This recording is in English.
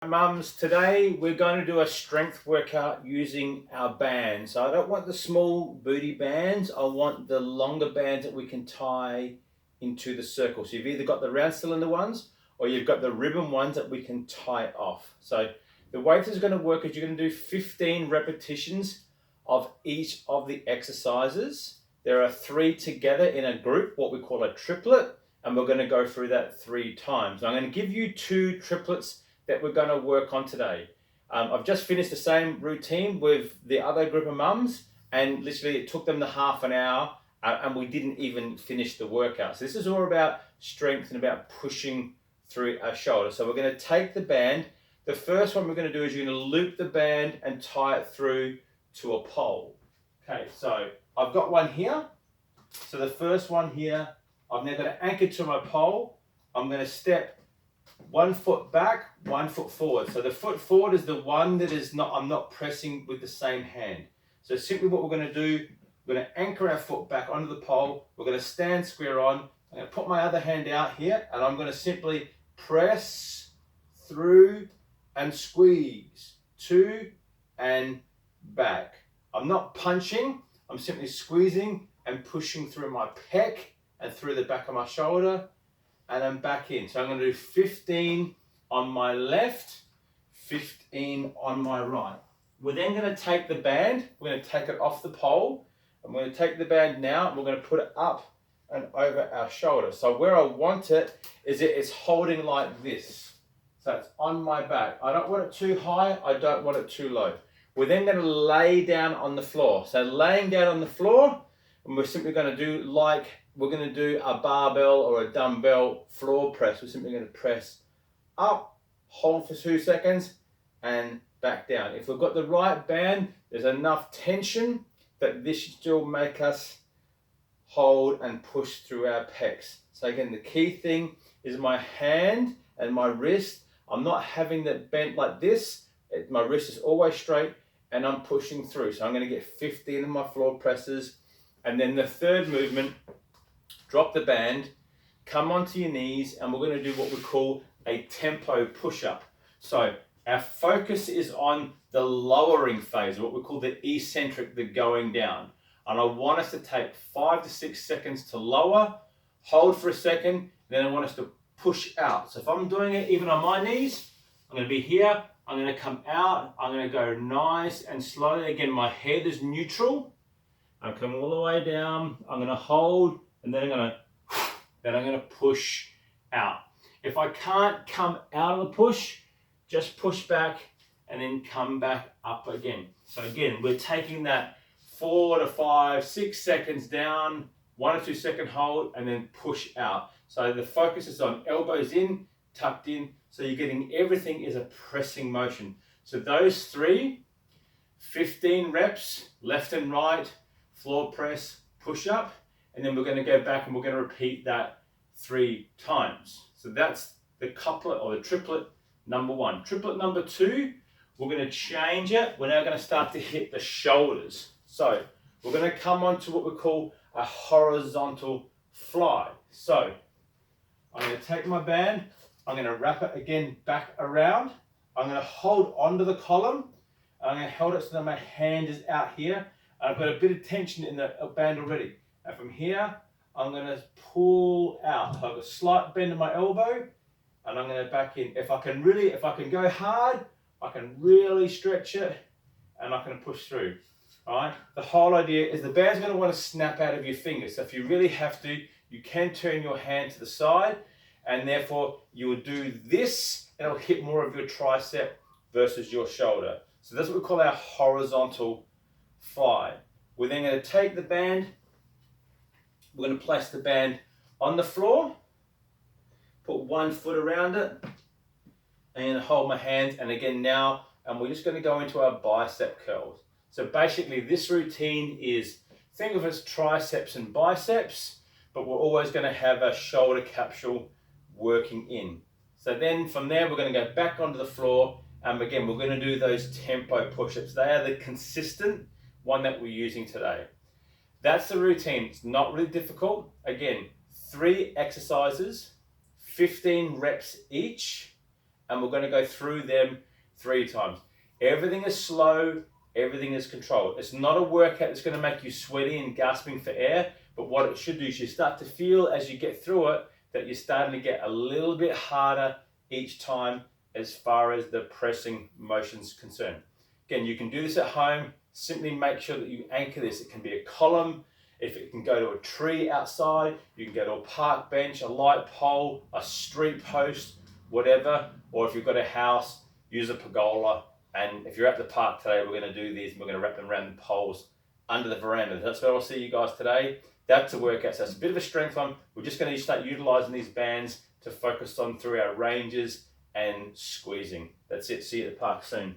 Mums, today we're going to do a strength workout using our bands. So I don't want the small booty bands, I want the longer bands that we can tie into the circle. So you've either got the round cylinder ones or you've got the ribbon ones that we can tie off. So the way this is going to work is you're going to do 15 repetitions of each of the exercises. There are 3 together in a group, what we call a triplet, and we're going to go through that 3 times. I'm going to give you 2 triplets that we're going to work on today. I've just finished the same routine with the other group of mums, and literally it took them the half an hour and we didn't even finish the workout. So this is all about strength and about pushing through our shoulder. So we're going to take the band. The first one we're going to do is you're going to loop the band and tie it through to a pole. Okay, so I've got one here. So the first one here, I'm now going to anchor to my pole. I'm going to step 1 foot back, 1 foot forward. So the foot forward is the one that is not, I'm not pressing with the same hand. So simply what we're going to do, we're going to anchor our foot back onto the pole. We're going to stand square on. I'm going to put my other hand out here and I'm going to simply press through and squeeze to and back. I'm not punching, I'm simply squeezing and pushing through my pec and through the back of my shoulder, and I'm back in. So I'm going to do 15 on my left, 15 on my right. We're then going to take the band, we're going to take it off the pole, and we're going to take the band now, and we're going to put it up and over our shoulder. So where I want it is it's holding like this. So it's on my back. I don't want it too high, I don't want it too low. We're then going to lay down on the floor. So laying down on the floor, and we're simply going to do like we're going to do a barbell or a dumbbell floor press. We're simply going to press up, hold for 2 seconds, and back down. If we've got the right band, there's enough tension that this should still make us hold and push through our pecs. So again, the key thing is my hand and my wrist. I'm not having that bent like this. My wrist is always straight and I'm pushing through. So I'm going to get 15 of my floor presses. And then the third movement, drop the band, come onto your knees, and we're going to do what we call a tempo push-up. So our focus is on the lowering phase, what we call the eccentric, the going down. And I want us to take 5 to 6 seconds to lower, hold for a second, then I want us to push out. So if I'm doing it even on my knees, I'm going to be here, I'm going to come out, I'm going to go nice and slowly. Again, my head is neutral. I'm coming all the way down, I'm going to hold, and then I'm going to push out. If I can't come out of the push, just push back and then come back up again. So again, we're taking that 4 to 5, 6 seconds down, 1 or 2 second hold, and then push out. So the focus is on elbows in, tucked in, so you're getting everything is a pressing motion. So those 3, 15 reps, left and right, floor press, push up, and then we're going to go back and we're going to repeat that 3 times. So that's the couplet or the triplet number 1. Triplet number 2, we're going to change it. We're now going to start to hit the shoulders. So we're going to come on to what we call a horizontal fly. So I'm going to take my band, I'm going to wrap it again back around. I'm going to hold onto the column. I'm going to hold it so that my hand is out here. I've got a bit of tension in the band already. And from here, I'm going to pull out. So I've got a slight bend in my elbow, and I'm going to back in. If I can go hard, I can really stretch it, and I can push through. All right. The whole idea is the band's going to want to snap out of your fingers. So if you really have to, you can turn your hand to the side, and therefore you will do this, and it'll hit more of your tricep versus your shoulder. So that's what we call our horizontal fly. We're then going to take the band, we're going to place the band on the floor, put 1 foot around it, and hold my hands, and again now, and we're just going to go into our bicep curls. So basically this routine is, think of it as triceps and biceps, but we're always going to have a shoulder capsule working in. So then from there we're going to go back onto the floor, and again we're going to do those tempo push-ups. They are the consistent one that we're using today. That's the routine. It's not really difficult. Again, 3 exercises, 15 reps each, and we're going to go through them 3 times. Everything is slow, everything is controlled. It's not a workout that's going to make you sweaty and gasping for air, but what it should do is you start to feel as you get through it that you're starting to get a little bit harder each time as far as the pressing motion's concerned. Again, you can do this at home. Simply make sure that you anchor this. It can be a column. If it can go to a tree outside, you can go to a park bench, a light pole, a street post, whatever. Or if you've got a house, use a pergola. And if you're at the park today, we're going to do these. We're going to wrap them around the poles under the veranda. That's where I'll see you guys today. That's a workout. So that's a bit of a strength one. We're just going to start utilizing these bands to focus on through our ranges and squeezing. That's it. See you at the park soon.